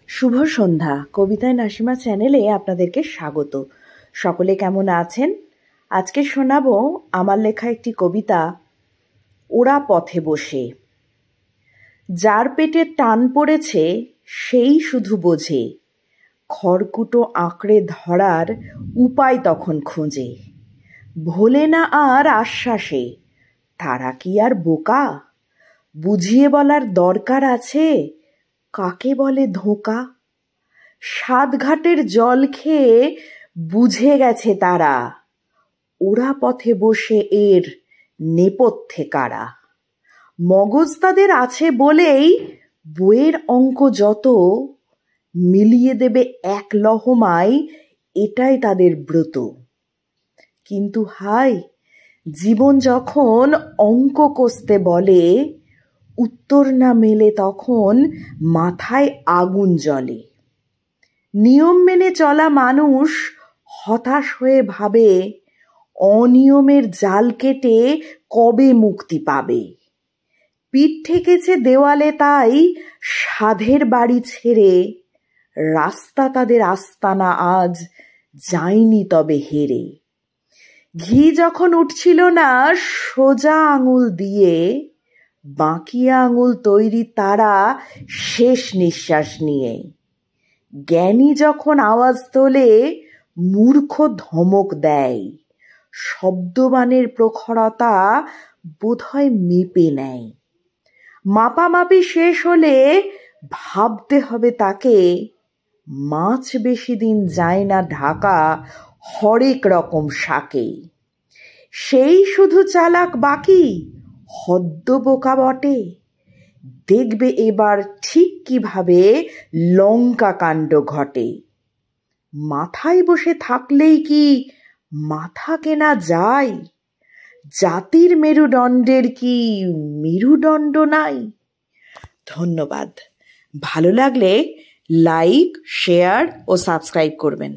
শুভ সন্ধ্যা। কবিতায় নাসিমা চ্যানেলে আপনাদেরকে স্বাগত। সকলে কেমন আছেন? আজকে শোনাবো আমার লেখা একটি কবিতা, ওরা পথে বসে। যার পেটে টান পড়েছে সেই শুধু বোঝে, খড়কুটো আঁকড়ে ধরার উপায় তখন খোঁজে। ভোলে না আর আশ্বাসে, তারা কি আর বোকা? বুঝিয়ে বলার দরকার আছে, কাকে বলে ধোঁকা। সাতঘাটের জল খেয়ে বুঝে গেছে তারা, ওরা পথে বসে এর নেপথ্যে কারা। মগজ তাদের আছে বলেই বইয়ের অঙ্ক যত মিলিয়ে দেবে এক লহমায়, এটাই তাদের ব্রত। কিন্তু হাই, জীবন যখন অঙ্ক কষতে বলে, উত্তর না মেলে তখন মাথায় আগুন জ্বলে। নিয়ম মেনে চলা মানুষ হতাশ হয়ে ভাবে, অনিয়মের জাল কেটে কবে মুক্তি পাবে। পিঠ ঠেকেছে দেওয়ালে তাই সাধের বাড়ি ছেড়ে, রাস্তা তাদের আস্তানা আজ যায়নি তবে হেরে। ঘি যখন উঠছিল না সোজা আঙুল দিয়ে, বাঁকিয়া আঙুল তৈরি তারা শেষ নিঃশ্বাস নিয়ে। জ্ঞানী যখন আওয়াজ তোলে মূর্খ ধমক দেয়, শব্দবানের প্রখরতা বোধহয় মেপে নেয়। মাপামাপি শেষ হলে ভাবতে হবে তাকে, মাছ বেশি দিন যায় না ঢাকা হরেক রকম শাকে। সেই শুধু চালাক বাকি হদ্দ বোকা বটে, দেখবে এবার ঠিক কিভাবে লঙ্কা কাণ্ড ঘটে। মাথায় বসে থাকলেই কি মাথা কেনা যায়? জাতির মেরুদণ্ডের কি মেরুদণ্ড নাই? ধন্যবাদ। ভালো লাগলে লাইক, শেয়ার ও সাবস্ক্রাইব করবেন।